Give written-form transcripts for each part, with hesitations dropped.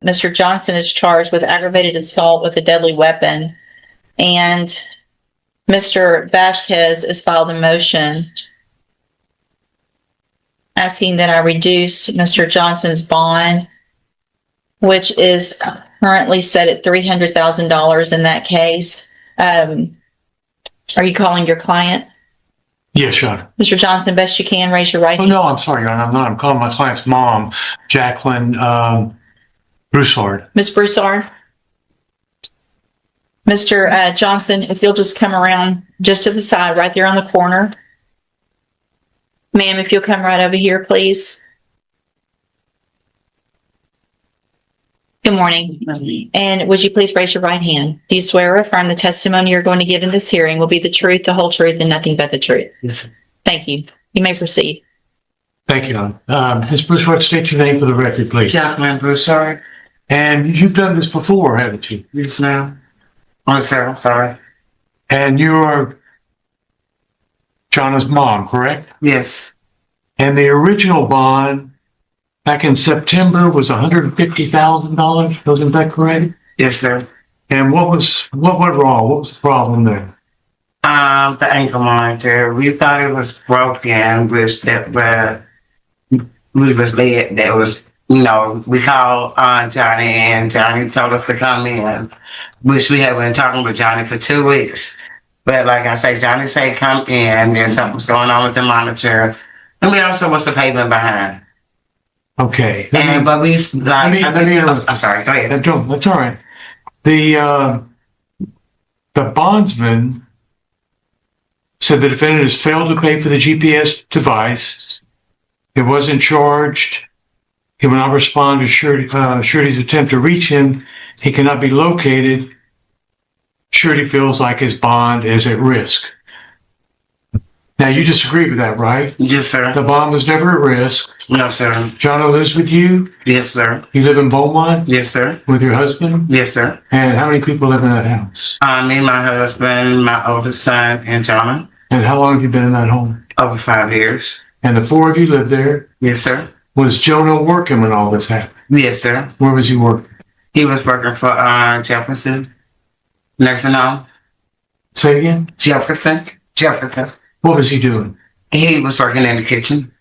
Mr. Johnson is charged with aggravated assault with a deadly weapon, and Mr. Vasquez has filed a motion asking that I reduce Mr. Johnson's bond, which is currently set at $300,000 in that case. Are you calling your client? Yes, Your Honor. Mr. Johnson, best you can, raise your right Oh, hand. no, I'm sorry, Your Honor. I'm not. I'm calling my client's mom, Jacqueline Broussard. Ms. Broussard? Mr. Johnson, if you'll just come around just to the side, right there on the corner. Ma'am, if you'll come right over here, please. Good morning. And would you please raise your right hand? Do you swear or affirm the testimony you're going to give in this hearing will be the truth, the whole truth, and nothing but the truth? Yes. Thank you. You may proceed. Thank you, Your Honor. Ms. Broussard, state your name for the record, please. Jacqueline Broussard. And you've done this before, haven't you? Yes, ma'am. Oh, sir, sorry. And you are Jonna's mom, correct? Yes. And the original bond back in September was $150,000. Wasn't that correct? Yes, sir. And what went wrong? What was the problem there? The ankle monitor. We thought it was broken, which that we was led. That was, we called Johnny, and Johnny told us to come in, which we had been talking with Johnny for 2 weeks. But like I say, Johnny said come in. There's something's going on with the monitor, and we also was a payment behind. Okay. But we let me interrupt. I'm sorry. Go ahead. That's all right. The bondsman said the defendant has failed to pay for the GPS device. It wasn't charged. He will not respond to surety's attempt to reach him. He cannot be located. Surety feels like his bond is at risk. Now, you disagree with that, right? Yes, sir. The bond was never at risk. No, sir. Jonna lives with you? Yes, sir. You live in Beaumont? Yes, sir. With your husband? Yes, sir. And how many people live in that house? Me, my husband, my oldest son, and Jonna. And how long have you been in that home? Over 5 years. And the four of you lived there? Yes, sir. Was Jonah working when all this happened? Yes, sir. Where was he working? He was working for Jefferson. Nursing home. Say again? Jefferson. What was he doing? He was working in the kitchen.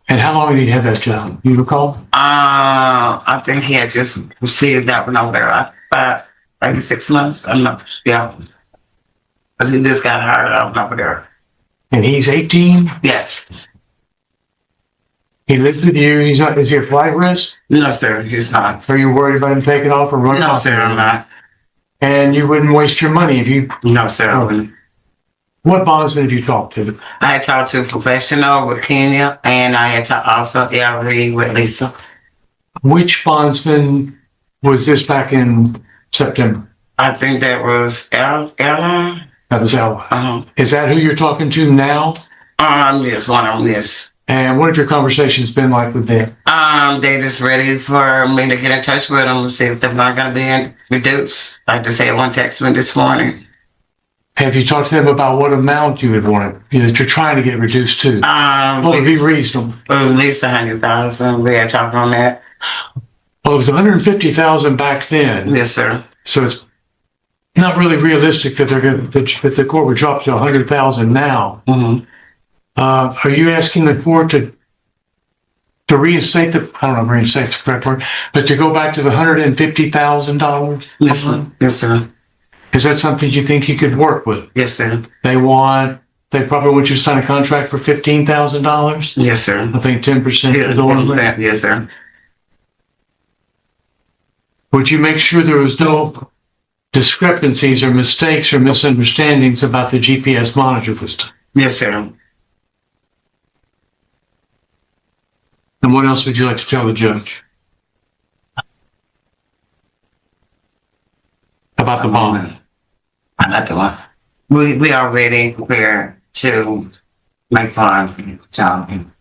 And how long did he have that job? You recall? I think he had just received that one over there. Maybe 6 months. I'm not. Yeah. Because he just got hired out over there. And he's 18? Yes. He lives with you. He's not. Is he a flight risk? No, sir. He's not. Are you worried about him taking off or running No, off? sir. I'm not. And you wouldn't waste your money if you... No, sir. Oh. What bondsman have you talked to? I had talked to a professional with Kenya, and I had talked also Reed with Lisa. Which bondsman was this back in September? I think that was Ella. That was Ella. Is that who you're talking to now? Yes, one of them, yes. And what have your conversations been like with them? They just ready for me to get in touch with them and see if they're not going to be reduced. Like they said, one text me this morning. Have you talked to them about what amount you would want it, that you're trying to get reduced to? What would be reasonable? At least 100,000. We had talked on that. Well, it was 150,000 back then. Yes, sir. So it's not really realistic that that the court would drop to 100,000 now. Mm-hmm. Are you asking the court to reinstate the? I don't know if reinstate the correct word, but to go back to the $150,000? Yes, sir. Yes, sir. Is that something you think you could work with? Yes, sir. They probably want you to sign a contract for $15,000? Yes, sir. I think 10% is the one. Yes, sir. Would you make sure there was no discrepancies or mistakes or misunderstandings about the GPS monitor system? Yes, sir. And what else would you like to tell the judge about the bond? Not the one. We are ready prepared to make fun John.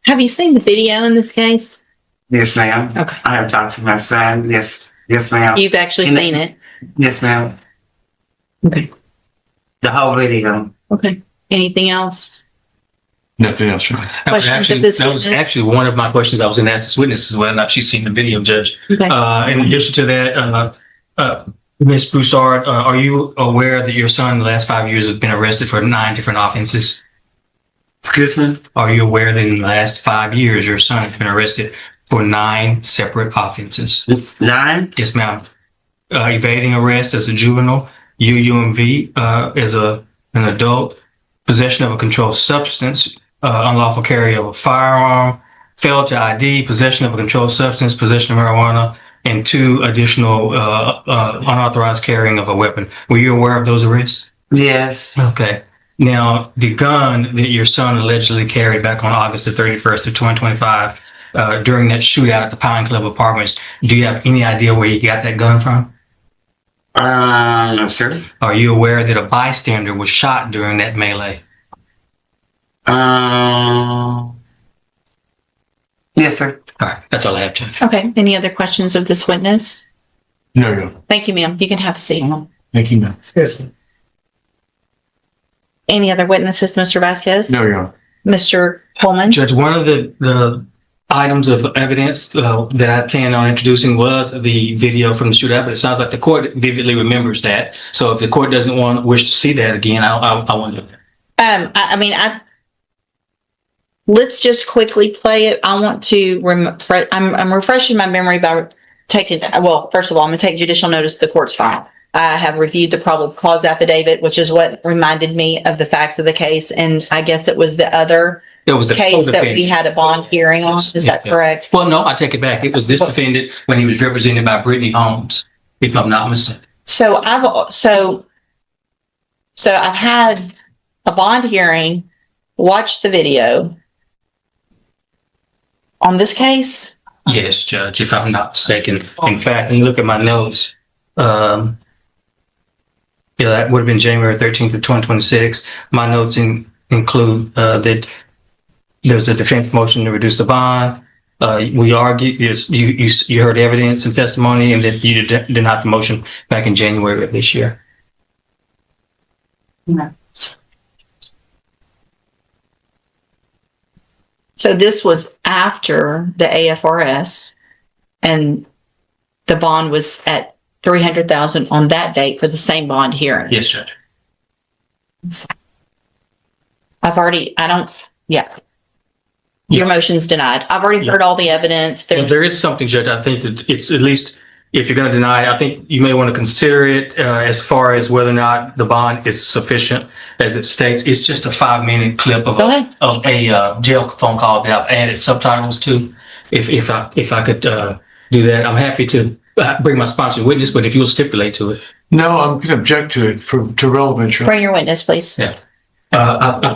Have you seen the video in this case? Yes, ma'am. Okay. I have talked to my son. Yes, ma'am. You've actually seen it? Yes, ma'am. Okay. The whole video. Okay. Anything else? Nothing else, Your Honor. That was Questions of actually, this that was witness? actually one of my questions I was going to ask this witness, is whether or not she's seen the video, Judge. Okay. In addition to that, Ms. Broussard, are you aware that your son in the last 5 years has been arrested for 9 different offenses? Excuse me? Are you aware that in the last 5 years, your son has been arrested for 9 separate offenses? 9? Yes, ma'am. Evading arrest as a juvenile, UUMV as an adult, possession of a controlled substance, unlawful carry of a firearm, failed to ID, possession of a controlled substance, possession of marijuana, and 2 additional unauthorized carrying of a weapon. Were you aware of those arrests? Yes. Okay. Now, the gun that your son allegedly carried back on August the 31st of 2025, during that shootout at the Pine Club Apartments, do you have any idea where he got that gun from? No, sir. Are you aware that a bystander was shot during that melee? Yes, sir. All right, that's all I have, Judge. Okay. Any other questions of this witness? No, Your Honor. Thank you, ma'am. You can have a seat. Thank you, ma'am. Any other witnesses, Mr. Vasquez? No, Your Honor. Mr. Pullman? Judge, one of the items of evidence that I planned on introducing was the video from the shootout. But it sounds like the court vividly remembers that. So if the court doesn't wish to see that again, I want to. Let's just quickly play it. I want to, I'm refreshing my memory by taking, well, first of all, I'm going to take judicial notice of the court's file. I have reviewed the probable cause affidavit, which is what reminded me of the facts of the case. And I guess it was the other It was the case that co-defendant. we had a bond hearing on. Is that Yeah. correct? Well, no, I take it back. It was this defendant when he was represented by Brittany Holmes, if I'm not mistaken. So I've had a bond hearing, watched the video on this case. Yes, Judge, if I'm not mistaken. In fact, when you look at my notes, that would have been January 13th of 2026. My notes include that there's a defense motion to reduce the bond. We argued, you heard evidence and testimony, and that you denied the motion back in January of this year. So this was after the AFRS, and the bond was at 300,000 on that date for the same bond hearing. Yes, Judge. Your motion's denied. I've already heard all the evidence. Well, there is something, Judge. I think that it's, at least if you're going to deny it, I think you may want to consider it as far as whether or not the bond is sufficient. As it states, it's just a 5-minute clip of Go ahead. a jail phone call that I've added subtitles to. If I could do that, I'm happy to bring my sponsored witness, but if you'll stipulate to it. No, I'm going to object to it to relevance, Your Honor. Bring your witness, please. Yeah.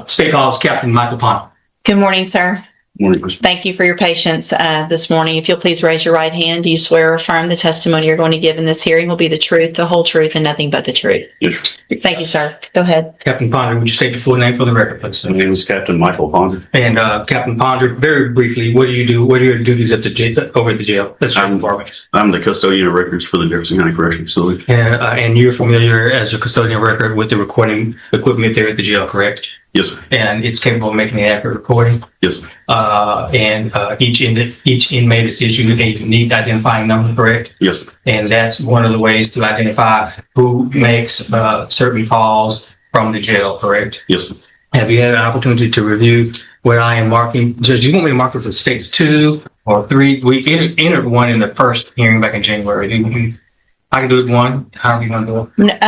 State calls Captain Michael Pond. Good morning, sir. Morning. Thank you for your patience this morning. If you'll please raise your right hand, do you swear or affirm the testimony you're going to give in this hearing will be the truth, the whole truth, and nothing but the truth? Yes. Thank you, sir. Go ahead. Captain Ponder, would you state your full name for the record, please? My name is Captain Michael Ponzi. And Captain Ponder, very briefly, what do you do? What are your duties at the jail, over at the jail? That's your department. I'm the custodian of records for the Jefferson County Correctional Facility. And you're familiar as a custodian record with the recording equipment there at the jail, correct? Yes, sir. And it's capable of making an accurate recording. Yes, sir. Each inmate is issued a unique identifying number, correct? Yes, sir. And that's one of the ways to identify who makes certain calls from the jail, correct? Yes, sir. Have you had an opportunity to review what I am marking? Judge, you want me to mark this as states 2 or 3? We entered one in the first hearing back in January. I can do it 1. However you want to do it.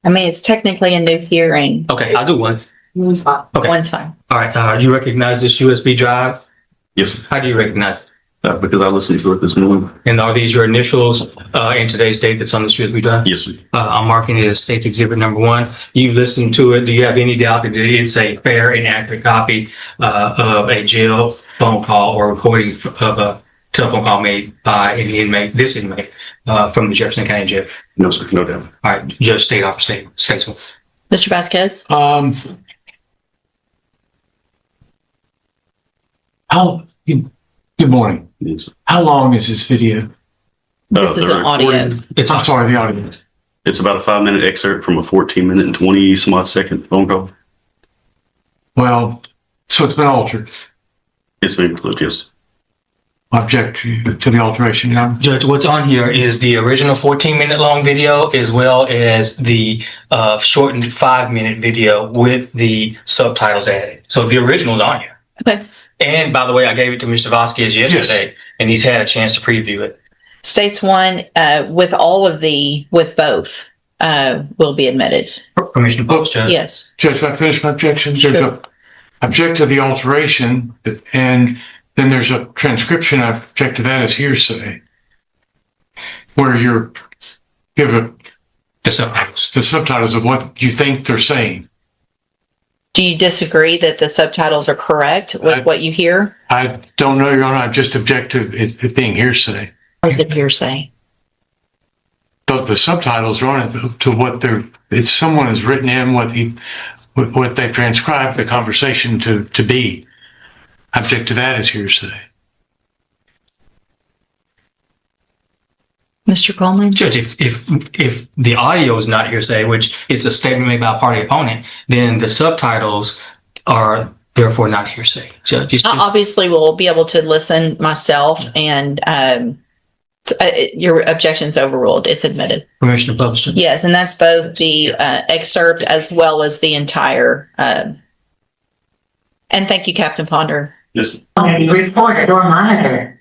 It's technically a new hearing. Okay, I'll do 1. Okay. One's fine. All right. You recognize this USB drive? Yes, sir. How do you recognize it? Because I listened to it this morning. And are these your initials in today's date that's on this USB drive? Yes, sir. I'm marking it as State's Exhibit number 1. You listened to it. Do you have any doubt that it is a fair and accurate copy of a jail phone call or recording of a telephone call made by an inmate, this inmate, from the Jefferson County Jail? No, sir. No doubt. All right, Judge, state off state. Mr. Vasquez? Good morning. Yes, sir. How long is this video? This is the an audio. recording, I'm sorry, the audio. It's about a 5-minute excerpt from a 14-minute and 20-some-odd second phone call. Well, so it's been altered. It's been included, yes. Object to the alteration, Your Honor. Judge, what's on here is the original 14-minute long video as well as the shortened 5-minute video with the subtitles added. So the original's on here. Okay. And by the way, I gave it to Mr. Vasquez yesterday, and he's had a chance to preview it. States one, with both, will be admitted. Permission to post, Judge? Yes. Judge, can I finish my objection? Sure. Judge, object to the alteration, and then there's a transcription. I object to that as hearsay, where you give The subtitles. the subtitles of what you think they're saying. Do you disagree that the subtitles are correct with what you hear? I don't know, Your Honor. I just object to it being hearsay. Or is it hearsay? The subtitles are on it to what someone has written in what they've transcribed the conversation to be. I object to that as hearsay. Mr. Coleman? Judge, if the audio is not hearsay, which is a statement made by a party opponent, then the subtitles are therefore not hearsay. Judge, I obviously will be able to listen myself, and your objection's overruled. It's admitted. permission to publish. Judge? Yes, and that's both the excerpt as well as the entire. And thank you, Captain Ponder. Yes. Reported or monitored.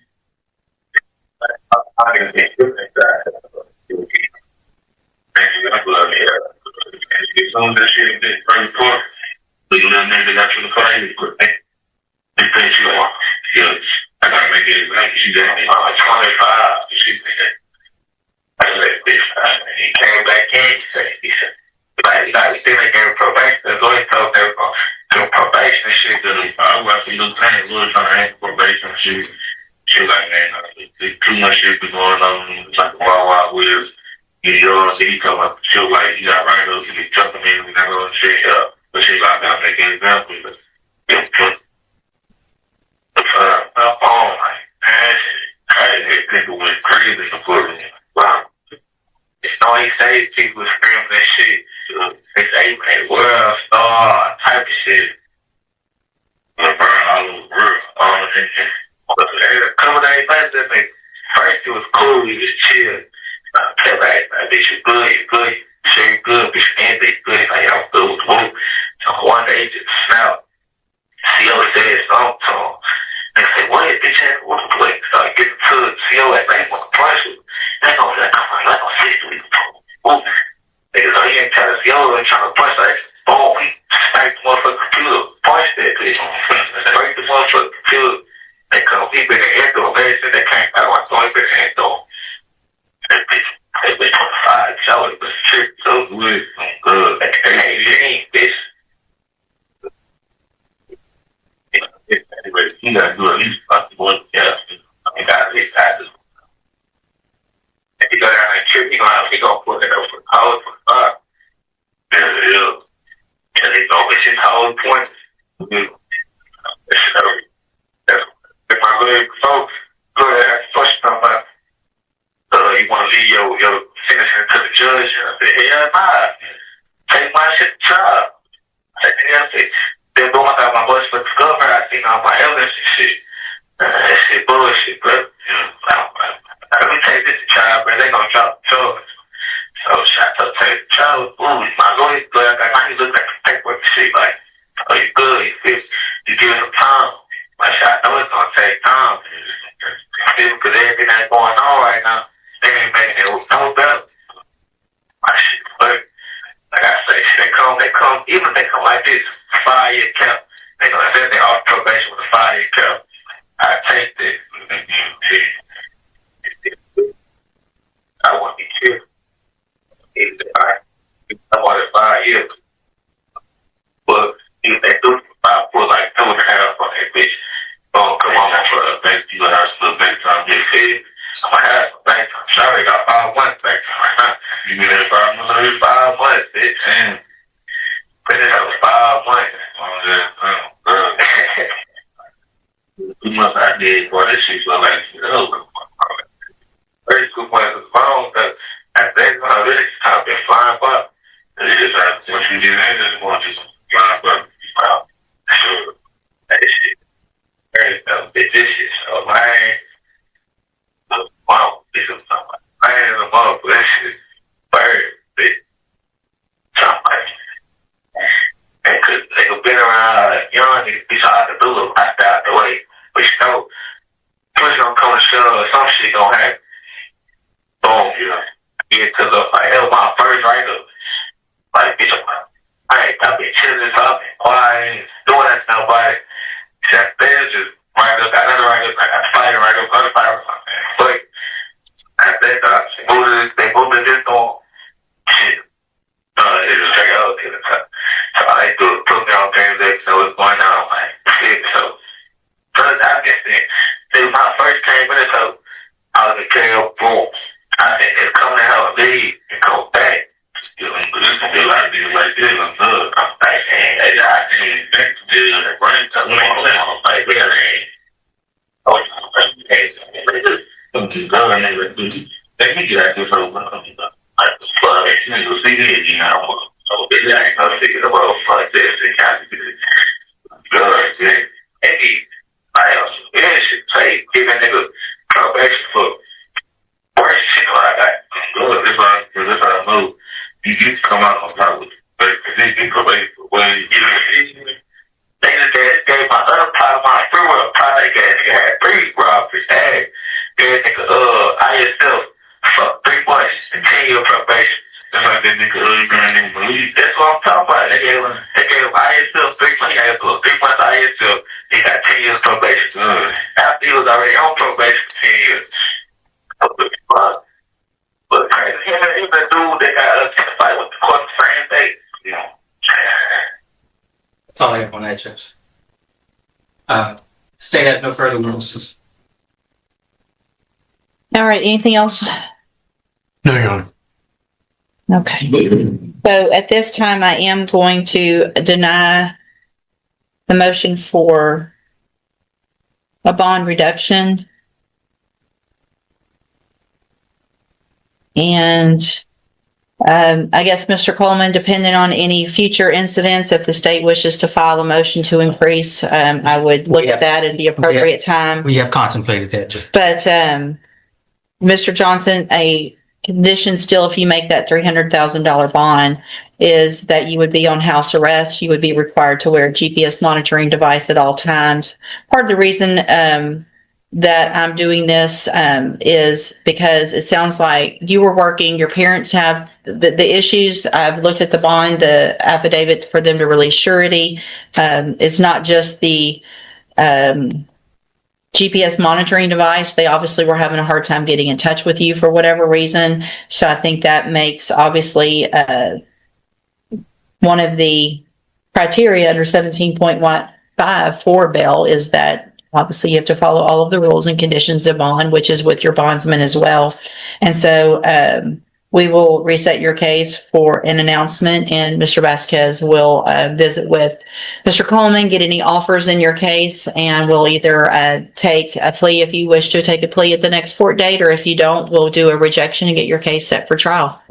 He came back in, he said, like, they gave probation, the lawyer told them, do probation shit. I was like, look, man, we're trying to have probation shit. She was like, man, there's too much shit been going on. It's like a wild, wild west. You know, he told me, she was like, you got right up, you be jumping in, we got to go shit up. But she like, I'll make an example. But my phone, like, man, I didn't think it went crazy for me. Wow. No, he said people screaming that shit. They say, man, world star type of shit. Burn all over the world. But a couple days later, first it was cool, he was chill. I kept like, bitch, you good, you good, sure you good, bitch, and they good, like, I'm good with who. So one day, he just snapped. CO said something to him. They said, what, bitch, what the play? So I get to the CO, like, they want to punch you. They gonna be like, I'm like, I'm 60. Niggas are here trying to CO and trying to punch, like, boom, he sniped the motherfucking computer, punched that bitch. Sniped the motherfucking computer. They come, he been in the door, they said they can't find one, so he been in the door. That bitch 25, so it was trick, so good, good. Hey, you ain't, bitch. Anyway, you gotta do at least about one, yeah. I mean, that's his taxes. If you go down that trip, he gonna put it up for college for five. Yeah. And they go, it's his whole point. If my little folks go to ask a question about, you want to leave your sentencing to the judge? And I said, hell nah. Take my shit to trial. I said, hell, they're going out my voice for the governor. I seen all my evidence and shit. That shit bullshit, bro. Let me take this to trial, bro. They gonna drop the charge. So I told take the trial. Ooh, my lawyer good. Now he look like the paperwork and shit. Like, oh, you good? You give him time. Like, I know it's gonna take time. Because everything that's going on right now, they ain't making it no better. My shit, but like I say, they come, even if they come like this, 5-year cap, they gonna say they're off probation with a 5-year cap. I take that. I want to be careful. I want it 5 years. But if they do 5, put like 2.5 on that bitch, oh, come on, for a bank, you have some bank time, get fed. I'm gonna have some bank time. Sorry, got 5 months bank time right now. You mean that 5 months, bitch? Damn. But it was 5 months. Two months I did, boy, this shit's like shit over. Very 2 months of the phone, but I think when I really kind of been flying by, it is like, once you get in, just want to flying by. or some shit gonna happen. Boom, you know. Yeah, cause like, that was my first write-up. Like, bitch, I've been chilling, so I've been quiet, doing that to nobody. That there's just write-up, got another write-up, I got fire write-up, other fire or something. But, I think, they moved to this door. Shit. It was straight out to the top. So I do it, put me on game day, so it's going on, like, shit, so. Cause I guess it was my first 10 minutes, so I was in KO, boom. I think it's coming to hell, leave, and go back. You know, this gonna be a lot of niggas like this, I'm good. I'm like, hey, I can't expect to do it. Running to me, I'm like, yeah, hey. Oh, hey, I'm just going, nigga, they can get out this whole, like, fuck, you know, see this, you know, so they ain't gonna figure the world, fuck this, they can't do it. Good, yeah. Hey, I also, yeah, shit, say, give a nigga probation for worse shit like that. Good, this how I move. You just come out on top with it. But if you probation for when you get a they just gave my other part of my free will part, they had 3 robberies, they had nigga, ISL, fuck 3 months and 10-year probation. That's like that nigga, you can't believe. That's what I'm talking about. They gave ISL 3 months, he got 3 months ISL, he got 10 years probation. After he was already on probation for 10 years. But crazy, him and the dude, they got to fight with the court the same day. You know. That's all I have on that, Judge. State has no further witnesses. All right, anything else? No, Your Honor. Okay. So at this time, I am going to deny the motion for a bond reduction. And I guess, Mr. Coleman, depending on any future incidents, if the state wishes to file a motion to increase, I would look at that at the appropriate time. We have contemplated that, Judge. But, Mr. Johnson, a condition still, if you make that $300,000 bond, is that you would be on house arrest. You would be required to wear a GPS monitoring device at all times. Part of the reason, that I'm doing this is because it sounds like you were working, your parents have the issues. I've looked at the bond, the affidavit for them to release surety. It's not just the GPS monitoring device. They obviously were having a hard time getting in touch with you for whatever reason. So I think that makes obviously one of the criteria under 17.15 for bail is that obviously you have to follow all of the rules and conditions of bond, which is with your bondsman as well. And so we will reset your case for an announcement, and Mr. Vasquez will visit with Mr. Coleman, get any offers in your case, and we'll either take a plea if you wish to take a plea at the next court date, or if you don't, we'll do a rejection and get your case set for trial.